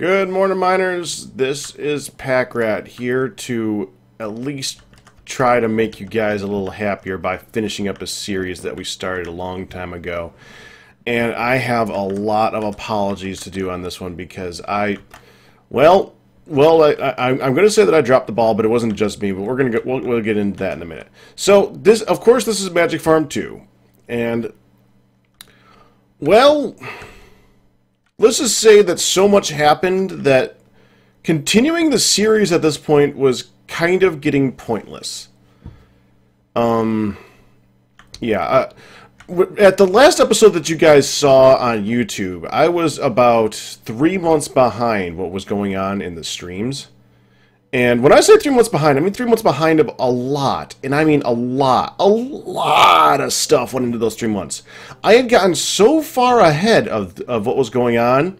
Good morning, miners. This is Packrat here to at least try to make you guys a little happier by finishing up a series that we started a long time ago. And I have a lot of apologies to do on this one because I'm going to say that I dropped the ball, but it wasn't just me. But we'll get into that in a minute. So this, of course, this is Magic Farm 2, and well, let's just say that so much happened that continuing the series at this point was kind of getting pointless. At the last episode that you guys saw on YouTube, I was about 3 months behind what was going on in the streams. And when I say 3 months behind, I mean 3 months behind of a lot. And I mean a lot of stuff went into those 3 months. I had gotten so far ahead of what was going on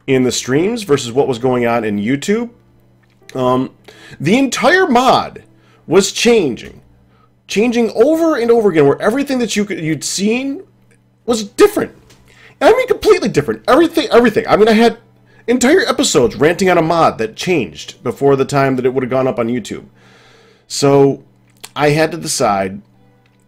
in the streams versus what was going on in YouTube. The entire mod was changing over and over again, where everything that you'd seen was different. And I mean completely different. Everything. I mean, I had entire episodes ranting on a mod that changed before the time that it would have gone up on YouTube. So I had to decide,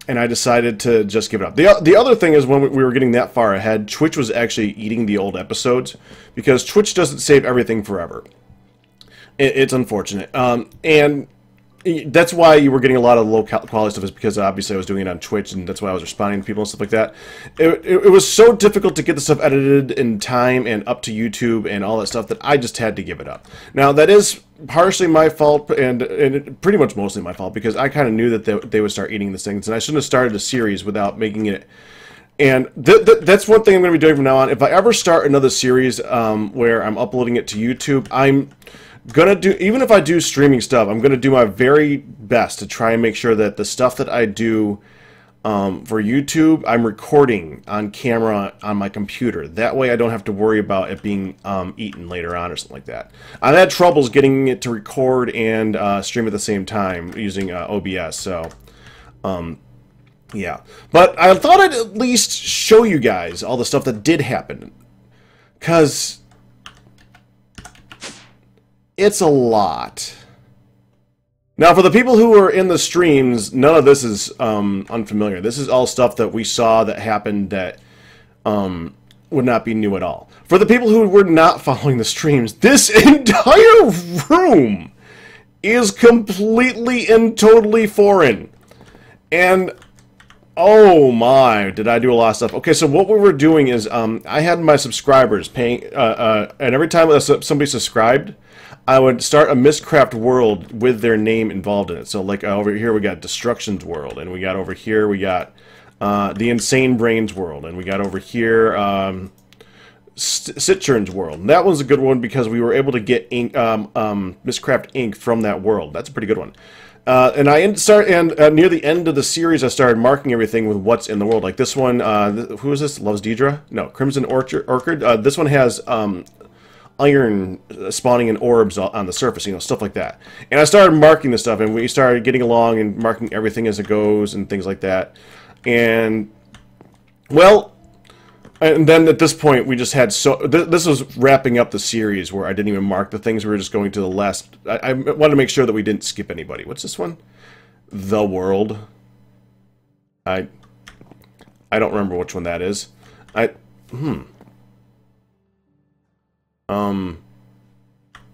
and I decided to just give it up. The other thing is, when we were getting that far ahead, Twitch was actually eating the old episodes, because Twitch doesn't save everything forever. It's unfortunate. And that's why you were getting a lot of low quality stuff, is because obviously I was doing it on Twitch, and that's why I was responding to people and stuff like that. It was so difficult to get the stuff edited in time and up to YouTube and all that stuff that I just had to give it up. Now, that is partially my fault, and pretty much mostly my fault, because I kind of knew that they would start eating these things, and I shouldn't have started a series without making it. And that's one thing I'm going to be doing from now on. If I ever start another series where I'm uploading it to YouTube, I'm gonna do, even if I do streaming stuff, I'm gonna do my very best to try and make sure that the stuff that I do for YouTube, I'm recording on camera on my computer. That way I don't have to worry about it being eaten later on or something like that. I've had troubles getting it to record and stream at the same time using OBS, so yeah. But I thought I'd at least show you guys all the stuff that did happen, because it's a lot. Now, for the people who are in the streams, none of this is unfamiliar. This is all stuff that we saw that happened that would not be new at all. For the people who were not following the streams, this entire room is completely and totally foreign. And oh my, did I do a lot of stuff. Okay, so what we were doing is I had my subscribers paying, and every time somebody subscribed, I would start a Mystcraft world with their name involved in it. So, like, over here we got Destruction's world, and we got over here we got the Insane Brains world, and we got over here Citchurn's world. And that one's a good one because we were able to get ink, Mystcraft ink from that world. That's a pretty good one. And near the end of the series, I started marking everything with what's in the world. Like this one, who is this? Loves Deidre? No, Crimson Orchid. This one has iron spawning in orbs on the surface, you know, stuff like that. And I started marking this stuff, and we started getting along and marking everything as it goes and things like that. And well, and then at this point we just had this was wrapping up the series where I didn't even mark the things. We were just going to the last. I wanted to make sure that we didn't skip anybody. What's this one? The World. I don't remember which one that is.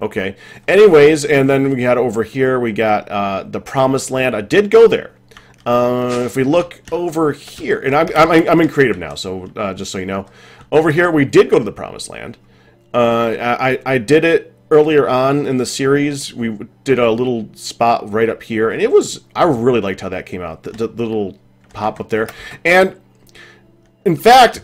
Okay. Anyways, and then we got over here, we got the Promised Land. I did go there. If we look over here, and I'm in creative now, so just so you know, over here we did go to the Promised Land. I did it earlier on in the series. We did a little spot right up here, and I really liked how that came out. The little pop up there, and in fact,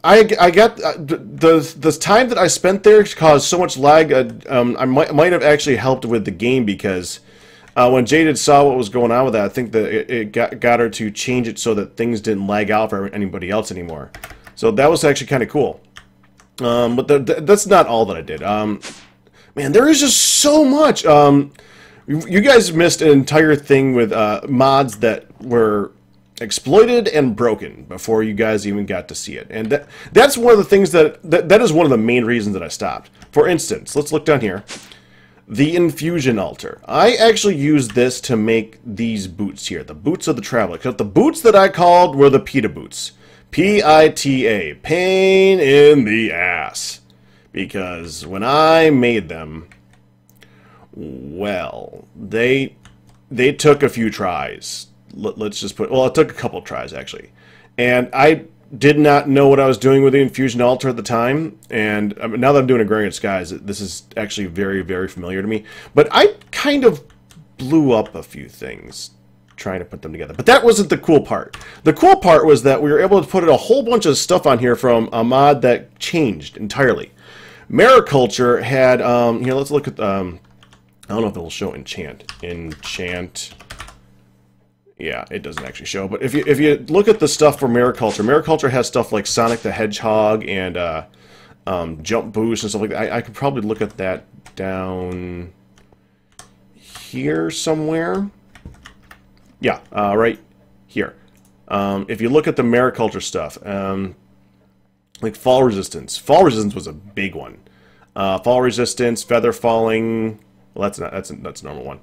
I got the time that I spent there caused so much lag. I might have actually helped with the game, because when Jaded saw what was going on with that, I think that it got her to change it so that things didn't lag out for anybody else anymore. So that was actually kind of cool. But that's not all that I did. Man, there is just so much. You guys missed an entire thing with mods that were exploited and broken before you guys even got to see it. And that's one of the things that is one of the main reasons that I stopped. For instance, let's look down here. The infusion altar. I actually used this to make these boots here, the boots of the traveler. Because the boots that I called were the PITA boots. P-I-T-A. Pain in the ass. Because when I made them, well, they took a few tries. Let's just put, well, it took a couple tries actually. And I did not know what I was doing with the infusion altar at the time, and now that I'm doing Agrarian Skies, this is actually very, very familiar to me. But I kind of blew up a few things trying to put them together. But that wasn't the cool part. The cool part was that we were able to put a whole bunch of stuff on here from a mod that changed entirely. Mariculture had, here, let's look at, I don't know if it will show enchant. Yeah, it doesn't actually show. But if you look at the stuff for Mariculture, Mariculture has stuff like Sonic the Hedgehog and Jump Boost and stuff like that. I could probably look at that down here somewhere. Yeah, right here. If you look at the Mariculture stuff, like Fall Resistance. Fall Resistance was a big one. Fall Resistance, Feather Falling. Well, that's a normal one.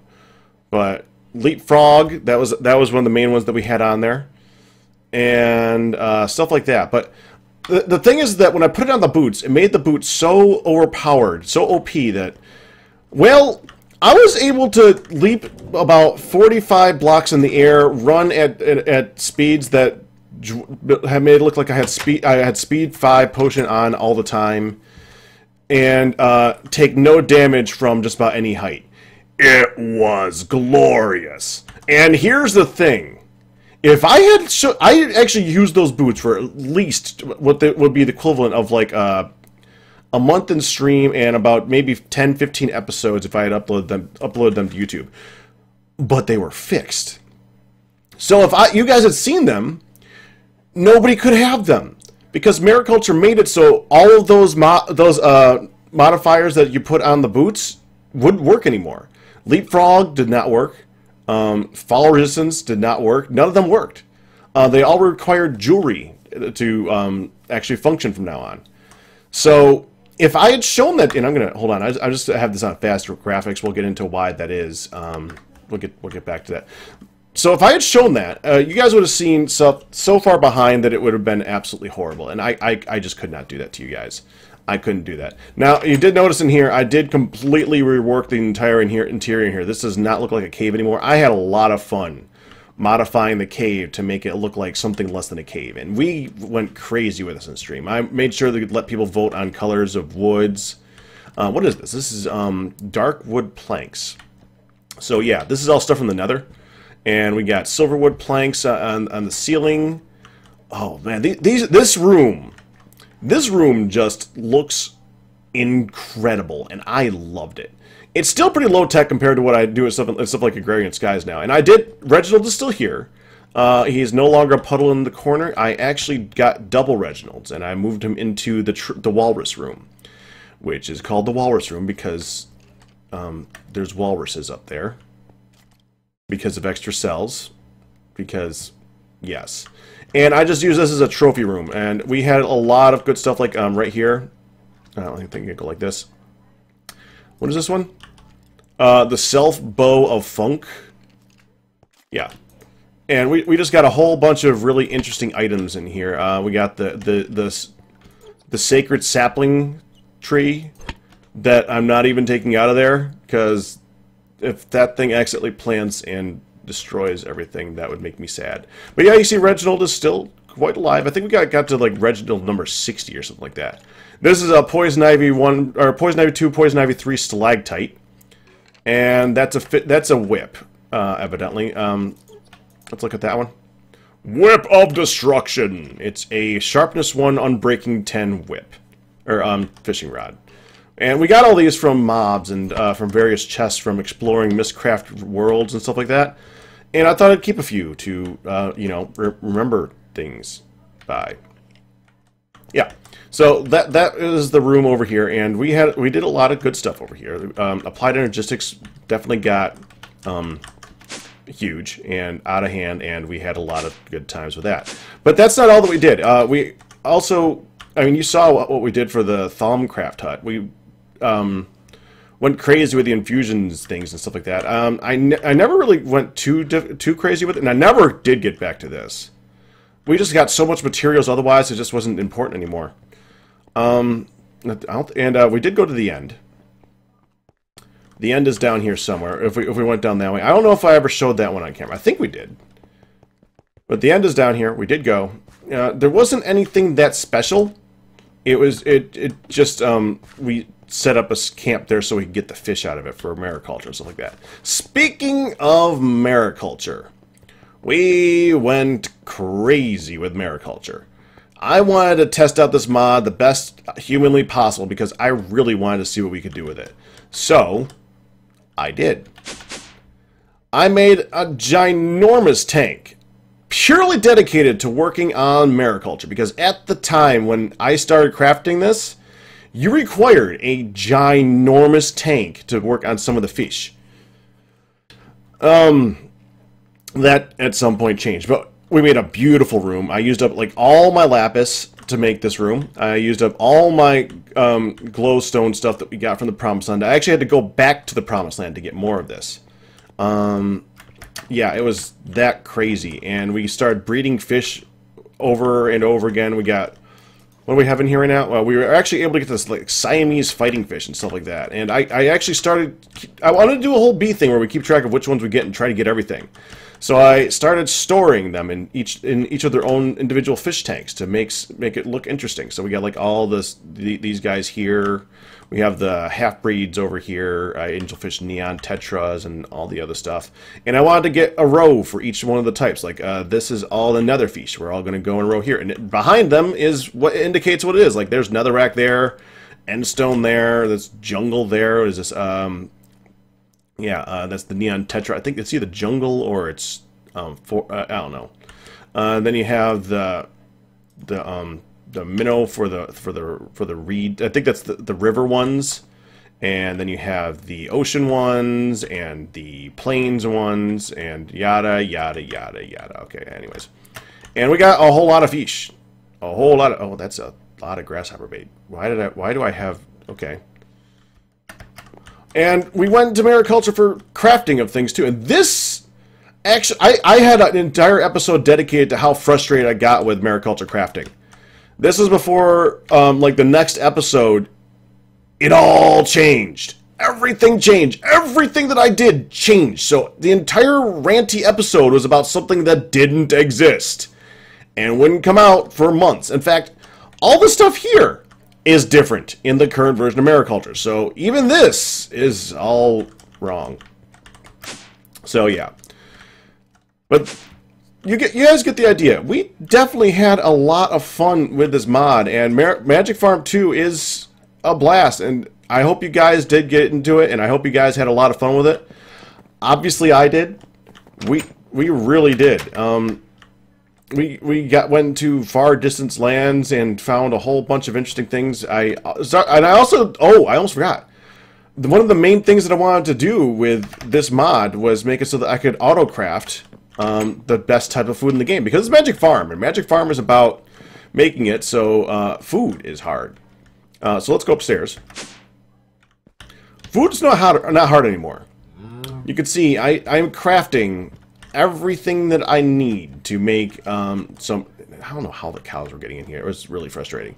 But Leapfrog, that was one of the main ones that we had on there, and stuff like that. But the thing is that when I put it on the boots, it made the boots so overpowered, so OP that, well, I was able to leap about 45 blocks in the air, run at speeds that had made it look like I had speed 5 potion on all the time, and take no damage from just about any height. It was glorious. And here's the thing. If I had... I actually used those boots for at least what would be the equivalent of like a month in stream and about maybe 10-15 episodes if I had uploaded them to YouTube. But they were fixed. So if you guys had seen them, nobody could have them. Because Mariculture made it so all of those modifiers that you put on the boots wouldn't work anymore. Leapfrog did not work. Fall Resistance did not work. None of them worked. They all required jewelry to actually function from now on. So if I had shown that, and I'm gonna hold on, I just have this on faster graphics. We'll get into why that is. We'll get back to that. So if I had shown that, you guys would have seen so far behind that it would have been absolutely horrible, and I just could not do that to you guys. I couldn't do that. Now, you did notice in here, I did completely rework the entire interior in here. This does not look like a cave anymore. I had a lot of fun modifying the cave to make it look like something less than a cave. And we went crazy with this in stream. I made sure to let people vote on colors of woods. What is this? This is dark wood planks. So yeah, this is all stuff from the Nether. And we got silver wood planks on the ceiling. Oh man, this room just looks incredible, and I loved it. It's still pretty low tech compared to what I do with stuff like Agrarian Skies now. And Reginald is still here. He's no longer a puddle in the corner. I actually got double Reginalds, and I moved him into the Walrus Room, which is called the Walrus Room because there's walruses up there. Because of extra cells. Because, yes. And I just use this as a trophy room, and we had a lot of good stuff like right here. I don't think it can go like this. What is this one? The Self Bow of Funk. Yeah. And we just got a whole bunch of really interesting items in here. We got the Sacred Sapling Tree that I'm not even taking out of there, because if that thing accidentally plants and destroys everything, that would make me sad. But yeah, you see Reginald is still quite alive. I think we got to like Reginald number 60 or something like that. This is a Poison Ivy 1 or Poison Ivy 2, Poison Ivy 3 stalactite, and that's a whip, evidently. Let's look at that one. Whip of Destruction. It's a sharpness 1, unbreaking 10 whip, or fishing rod. And we got all these from mobs and from various chests from exploring Mistcraft worlds and stuff like that. And I thought I'd keep a few to, you know, remember things by. Yeah. So that is the room over here, and we did a lot of good stuff over here. Applied Energistics definitely got huge and out of hand, and we had a lot of good times with that. But that's not all that we did. We also, I mean, you saw what we did for the Thalmcraft hut. We went crazy with the infusions things and stuff like that. I never really went too crazy with it, and I never did get back to this. We just got so much materials, otherwise it just wasn't important anymore. And we did go to the end. The end is down here somewhere, if we went down that way. I don't know if I ever showed that one on camera. I think we did. But the end is down here. We did go. There wasn't anything that special. It just, we set up a camp there so we could get the fish out of it for mariculture and stuff like that. Speaking of mariculture, we went crazy with mariculture. I wanted to test out this mod the best humanly possible because I really wanted to see what we could do with it. So, I did. I made a ginormous tank purely dedicated to working on mariculture because at the time when I started crafting this, you required a ginormous tank to work on some of the fish. That at some point changed, but we made a beautiful room. I used up like all my lapis to make this room. I used up all my glowstone stuff that we got from the Promised Land. I actually had to go back to the Promised Land to get more of this. Yeah, it was that crazy. And we started breeding fish over and over again. We got, what do we have in here right now? Well, we were actually able to get this like Siamese fighting fish and stuff like that. And I actually started, I wanted to do a whole bee thing where we keep track of which ones we get and try to get everything. So I started storing them in each of their own individual fish tanks to make it look interesting. So we got like all these guys here. We have the half-breeds over here, angelfish, neon tetras, and all the other stuff. And I wanted to get a row for each one of the types. Like this is all the netherfish. We're all going to go in a row here. And behind them is what indicates what it is. Like there's netherrack there, endstone there, there's jungle there. Is this that's the neon tetra. I think it's either jungle or it's I don't know. Then you have the minnow for the reed. I think that's the river ones, and then you have the ocean ones and the plains ones and yada yada yada yada. Okay, anyways, and we got a whole lot of fish, a whole lot of. Oh, that's a lot of grasshopper bait. Why do I have? Okay. And we went to mariculture for crafting of things too. And this, actually, I had an entire episode dedicated to how frustrated I got with mariculture crafting. This was before, like, the next episode, it all changed. Everything changed. Everything that I did changed. So the entire ranty episode was about something that didn't exist and wouldn't come out for months. In fact, all the stuff here is different in the current version of mariculture. So even this is all wrong. So yeah. But you guys get the idea. We definitely had a lot of fun with this mod, and Magic Farm 2 is a blast, and I hope you guys did get into it, and I hope you guys had a lot of fun with it. Obviously I did. We really did. We went to far distance lands and found a whole bunch of interesting things. I almost forgot. One of the main things that I wanted to do with this mod was make it so that I could auto-craft the best type of food in the game. Because it's Magic Farm, and Magic Farm is about making it so food is hard. So let's go upstairs. Food's not hard anymore. You can see I'm crafting everything that I need to make some. I don't know how the cows were getting in here. It was really frustrating.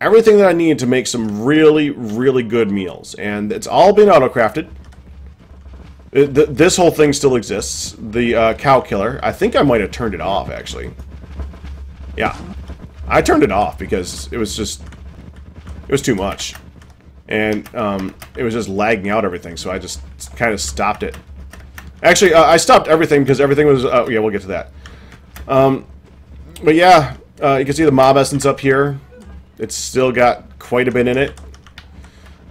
Everything that I need to make some really, really good meals, and it's all been auto-crafted. This whole thing still exists. The cow killer. I think I might have turned it off actually. Yeah, I turned it off because it was too much, and it was just lagging out everything. So I just kind of stopped it. Actually, I stopped everything because everything was... yeah, we'll get to that. But yeah, you can see the mob essence up here. It's still got quite a bit in it.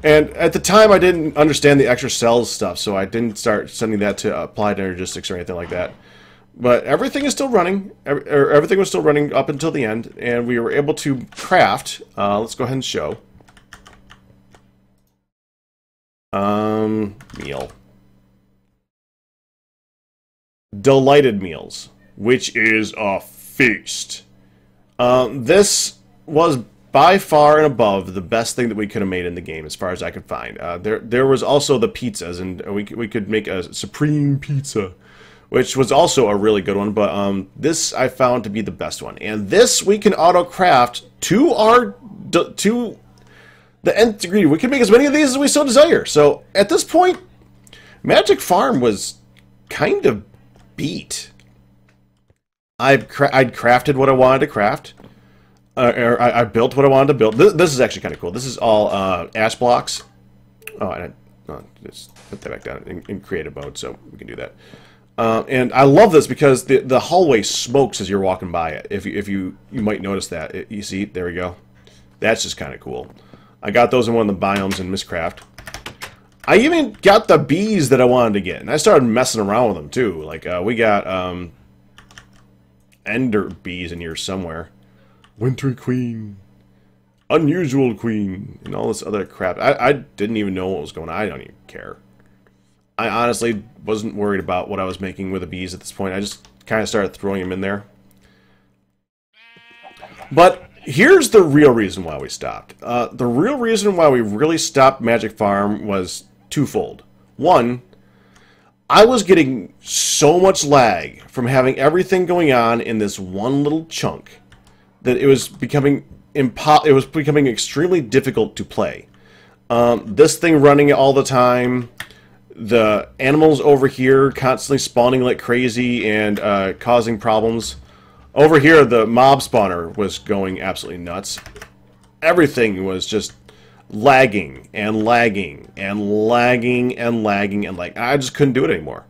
And at the time, I didn't understand the extra cells stuff, so I didn't start sending that to Applied Energistics or anything like that. But everything is still running. Everything was still running up until the end, and we were able to craft... let's go ahead and show. Meal. delighted meals, which is a feast. This was by far and above the best thing that we could have made in the game, as far as I could find. There was also the pizzas, and we could make a supreme pizza, which was also a really good one. But this I found to be the best one, and this we can auto craft to the nth degree. We can make as many of these as we so desire. So at this point, Magic Farm was kind of beat. I'd crafted what I wanted to craft. Or I built what I wanted to build. This is actually kind of cool. This is all ash blocks. Oh, just put that back down in creative mode so we can do that. And I love this because the hallway smokes as you're walking by it. If you might notice that. You see, there we go. That's just kind of cool. I got those in one of the biomes in Mistcraft. I even got the bees that I wanted to get, and I started messing around with them too. Like we got ender bees in here somewhere. Winter Queen, Unusual Queen, and all this other crap. I didn't even know what was going on. I don't even care. I honestly wasn't worried about what I was making with the bees at this point. I just kind of started throwing them in there. But here's the real reason why we stopped. The real reason why we really stopped Magic Farm was twofold. One, I was getting so much lag from having everything going on in this one little chunk that it was becoming extremely difficult to play. This thing running all the time, the animals over here constantly spawning like crazy and causing problems. Over here, the mob spawner was going absolutely nuts. Everything was just lagging and lagging and lagging and lagging and like I just couldn't do it anymore.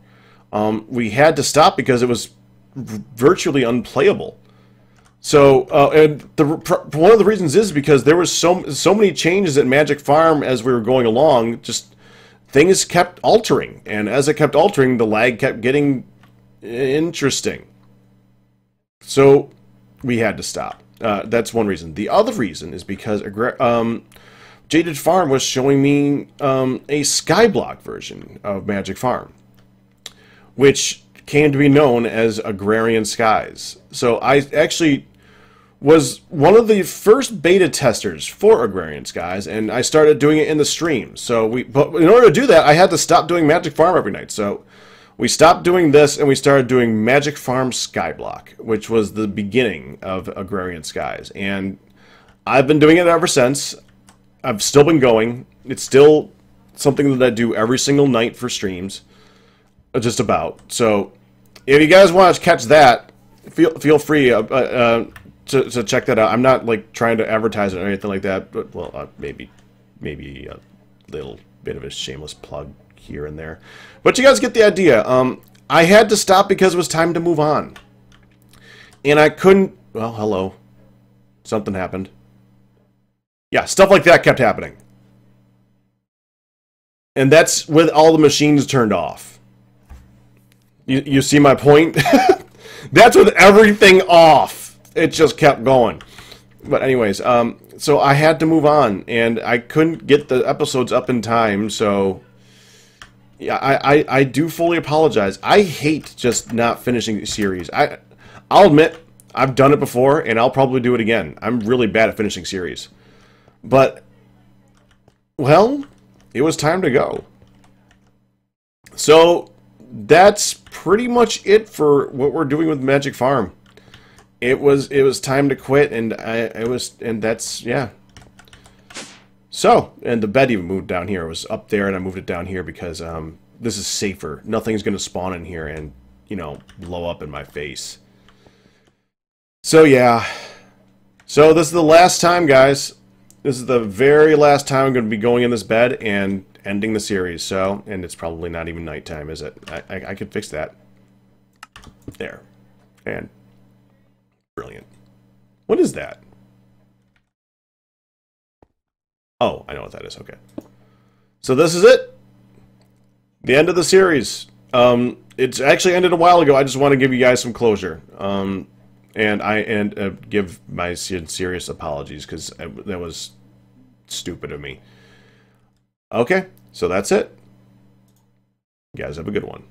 We had to stop because it was virtually unplayable. So, and one of the reasons is because there was so many changes at Magic Farm as we were going along. Just things kept altering, and as it kept altering, the lag kept getting interesting. So we had to stop. That's one reason. The other reason is because Jaded Farm was showing me a Skyblock version of Magic Farm, which came to be known as Agrarian Skies. So I actually was one of the first beta testers for Agrarian Skies, and I started doing it in the stream. So but in order to do that, I had to stop doing Magic Farm every night. So we stopped doing this, and we started doing Magic Farm Skyblock, which was the beginning of Agrarian Skies. And I've been doing it ever since. I've still been going. It's still something that I do every single night for streams, just about. So if you guys want to catch that, feel free to check that out. I'm not like trying to advertise it or anything like that, but well, maybe a little bit of a shameless plug here and there. But you guys get the idea. I had to stop because it was time to move on, and I couldn't. Well, hello. Something happened. Yeah, stuff like that kept happening, and that's with all the machines turned off. You see my point? That's with everything off. It just kept going. But anyways, so I had to move on, and I couldn't get the episodes up in time, so yeah, I do fully apologize. I hate just not finishing the series. I'll admit, I've done it before, and I'll probably do it again. I'm really bad at finishing series. But, well, it was time to go. So that's pretty much it for what we're doing with Magic Farm. It was time to quit, and that's yeah. So, and the bed even moved down here. It was up there, and I moved it down here because this is safer. Nothing's gonna spawn in here and, you know, blow up in my face. So yeah. So this is the last time, guys. This is the very last time I'm going to be going in this bed and ending the series. So, and it's probably not even nighttime, is it? I could fix that. There. And brilliant. What is that? Oh, I know what that is. Okay. So this is it. The end of the series. It's actually ended a while ago. I just want to give you guys some closure. And give my serious apologies because that was stupid of me. Okay, so that's it. You guys have a good one.